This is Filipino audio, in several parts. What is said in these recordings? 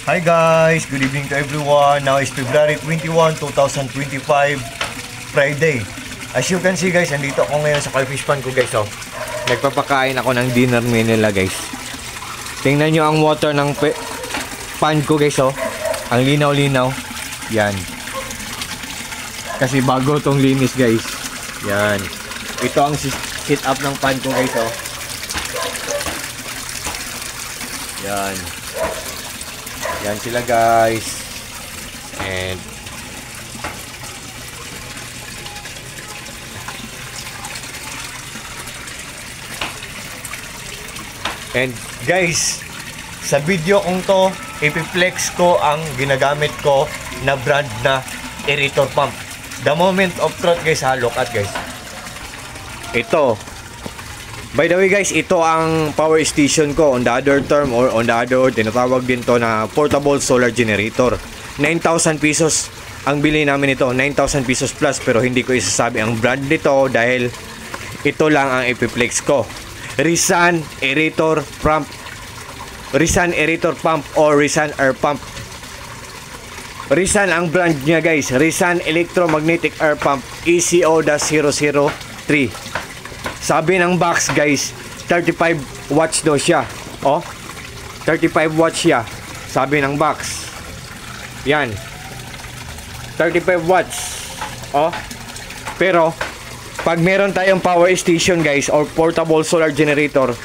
Hi guys, good evening to everyone. Now is February 21, 2025, Friday. As you can see guys, andito ako ngayon sa koi fish pan ko guys. Oh. Nagpapakain ako ng dinner meal nila guys. Tingnan nyo ang water ng pan ko guys. Oh. Ang linaw-linaw. Yan. Kasi bago tong linis guys. Yan. Ito ang sit up ng pan ko guys. Oh. Yan. Yan sila guys. And guys, sa video kong to, ipiflex ko ang ginagamit ko na brand na aerator pump. The moment of truth guys ha, look at guys. Ito. By the way guys, ito ang power station ko. On the other term or on the other, tinatawag din to na portable solar generator. 9,000 pesos ang bili namin ito. 9,000 pesos plus, pero hindi ko isasabi ang brand nito dahil ito lang ang ipiplex ko. Rizan Aerator Pump. Rizan Aerator Pump or Rizan Air Pump. Rizan ang brand niya guys. Rizan Electromagnetic Air Pump ECO-003. Sabi ng box guys, 35 watts daw siya. Oh, 35 watts siya. Sabi ng box. Yan. 35 watts. Oh. Pero, pag meron tayong power station guys, or portable solar generator,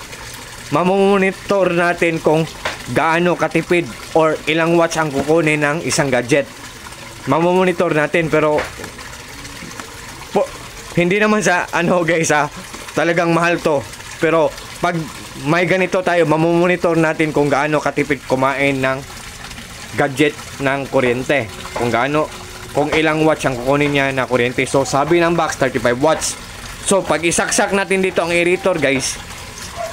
mamomonitor natin kung gaano katipid or ilang watts ang kukunin ng isang gadget. Mamomonitor natin, pero hindi naman sa ano guys ha, talagang mahal to. Pero pag may ganito tayo, mamomonitor natin kung gaano katipid kumain ng gadget ng kuryente. Kung ilang watts ang kukunin niya na kuryente. So sabi ng box 35 watts. So pag isaksak natin dito ang aerator guys,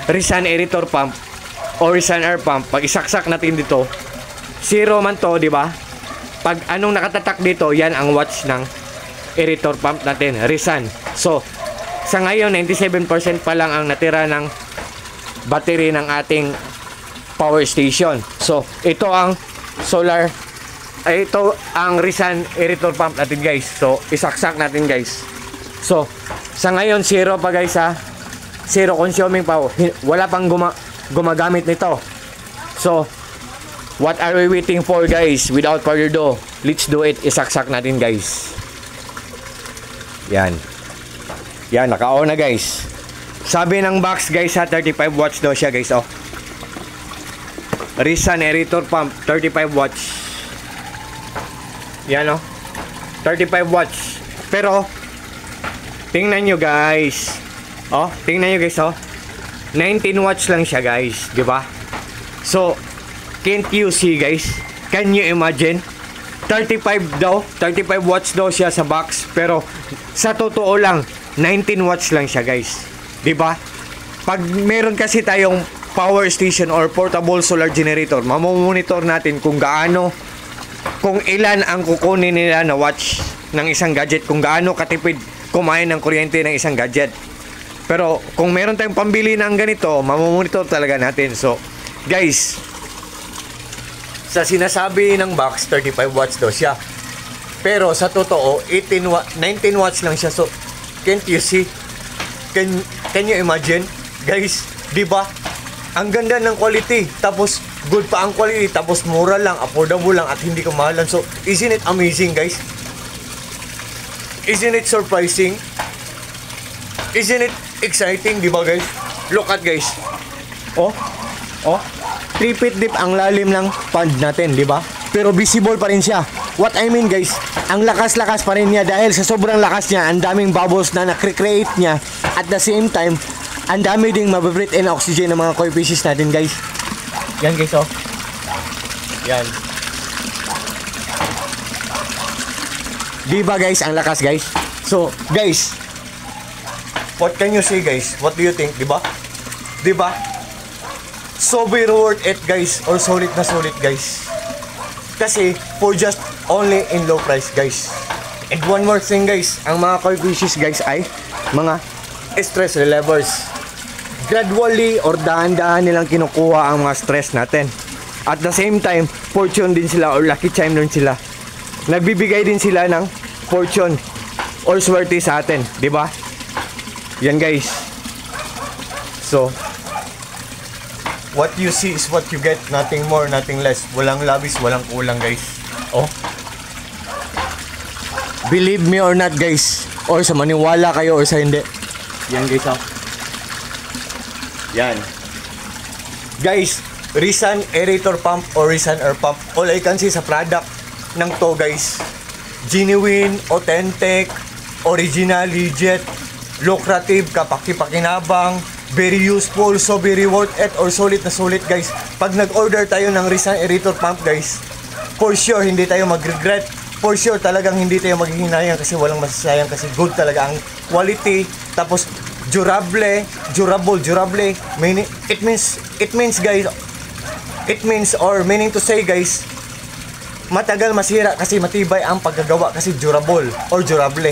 Rizan Aerator Pump o Rizan Air Pump, pag isaksak natin dito, zero man to, di ba? Pag anong nakatatak dito, yan ang watts ng aerator pump natin, Rizan. So sa ngayon, 97% pa lang ang natira ng battery ng ating power station. So, ito ang ito ang Rizan Aerator Pump natin guys. So, isaksak natin guys. So, sa ngayon, zero pa guys ha. Zero consuming pa. Wala pang gumagamit nito. So, what are we waiting for guys? Without further ado, let's do it. Isaksak natin guys. Yan. Yan, naka-on na guys. Sabi ng box guys ha, 35 watts daw siya guys. Oh. Rizan Aerator Pump, 35 watts. Yan oh. 35 watts. Pero, tingnan nyo guys. Oh, tingnan nyo guys oh. 19 watts lang siya guys. Diba? So, can't you see guys? Can you imagine? 35 watts daw siya sa box. Pero, sa totoo lang, 19 watts lang siya guys. Diba? Pag meron kasi tayong power station or portable solar generator, mamomonitor natin kung ilan ang kukunin nila na watts ng isang gadget, kung gaano katipid kumain ng kuryente ng isang gadget. Pero kung meron tayong pambili ng ganito, mamomonitor talaga natin. So guys, sa sinasabi ng box 35 watts daw siya, pero sa totoo 19 watts lang siya. So can't you see? Can you imagine? Guys, di ba? Ang ganda ng quality. Tapos, good pa ang quality. Tapos, mura lang, affordable lang, at hindi kamahalan. So, isn't it amazing, guys? Isn't it surprising? Isn't it exciting, di ba, guys? Look at, guys. Oh, 3 feet deep ang lalim ng pond natin, di ba? Pero visible pa rin siya. What I mean guys, ang lakas-lakas pa rin niya dahil sa sobrang lakas niya, ang daming bubbles na na-create niya. At the same time, ang dami ding mabibreathe in oxygen ng mga koi fishes natin guys. Yan guys oh. Yan. Diba guys, ang lakas guys. So guys, what can you say guys? What do you think? Diba? Diba? So very worth it guys, or solid na solid guys. Kasi for just only in low price guys. And one more thing guys, ang mga koi fishes guys ay mga stress relievers. Gradually or dahan-dahan nilang kinukuha ang mga stress natin. At the same time, fortune din sila or lucky charm din sila. Nagbibigay din sila ng fortune or swerte sa atin, di ba? Yan guys. So, what you see is what you get, nothing more, nothing less. Walang labis, walang kulang guys. Oh. Believe me or not guys, or sa maniwala kayo or sa hindi. Yan guys, oh. Yan. Guys, Rizan aerator pump or Rizan air pump. All I can see sa product ng to guys. Genuine, authentic, original, legit, lucrative, kapaki-pakinabang, very useful, so very worth it or sulit na sulit guys. Pag nag-order tayo ng Rizan aerator pump guys, for sure hindi tayo mag-regret. For sure talagang hindi tayo maghihinayang kasi walang masasayang kasi good talaga ang quality. Tapos durable, meaning it means guys, it means or meaning to say guys, matagal masira kasi matibay ang paggagawa kasi durable or durable.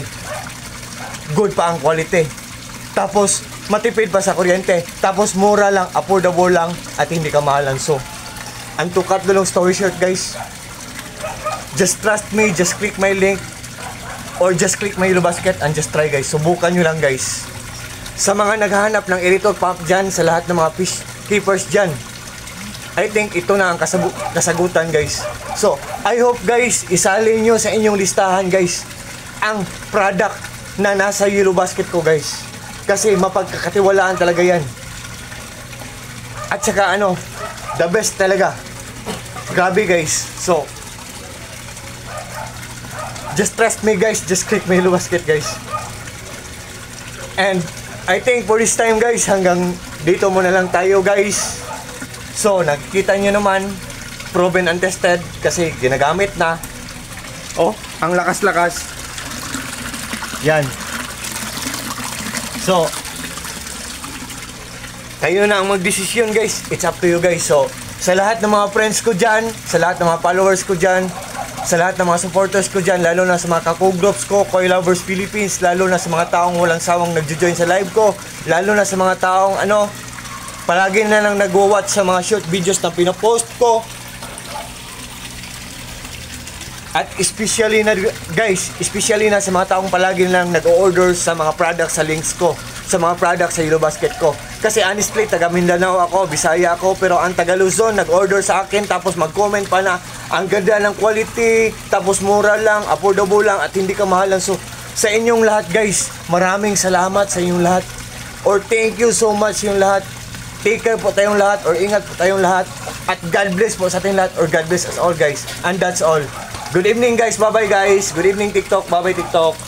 Good pa ang quality. Tapos matipid pa sa kuryente. Tapos mura lang, affordable lang at hindi ka mahalan. So, ang to cut the long story short guys, just trust me, just click my link or just click my Yellow Basket and just try guys. Subukan nyo lang guys. Sa mga naghahanap ng aerator pump dyan, sa lahat ng mga fish keepers dyan, I think ito na ang kasagutan guys. So, I hope guys, isalin nyo sa inyong listahan guys ang product na nasa Yellow Basket ko guys. Kasi mapagkakatiwalaan talaga yan. At saka ano, the best talaga. Grabe guys. So, just trust me guys, just click my Yellow Basket guys. And I think for this time guys, hanggang dito muna lang tayo guys. So, nakikita nyo naman, proven and tested kasi ginagamit na. Oh, ang lakas-lakas. Yan. So, kayo na ang magdesisyon guys. It's up to you guys. So, sa lahat ng mga friends ko dyan, sa lahat ng mga followers ko dyan, sa lahat ng mga supporters ko dyan, lalo na sa mga kako-groups ko, Koi Lovers Philippines, lalo na sa mga taong walang sawang nagjo-join sa live ko, lalo na sa mga taong palagi na lang nag-watch sa mga short videos na pinapost ko. At especially na guys, especially na sa mga taong palagi na lang nag-order sa mga products sa links ko, sa mga products sa Yellow Basket ko. Kasi honestly, taga Mindanao ako, Bisaya ako, pero ang taga Luzon nag-order sa akin tapos mag-comment pa na ang ganda ng quality, tapos mura lang, affordable lang at hindi ka mahalan. So, sa inyong lahat guys, maraming salamat sa inyong lahat. Or thank you so much yung lahat. Take care po tayong lahat or ingat po tayong lahat. At God bless po sa ating lahat or God bless us all guys. And that's all. Good evening guys, bye-bye guys. Good evening TikTok, bye-bye TikTok.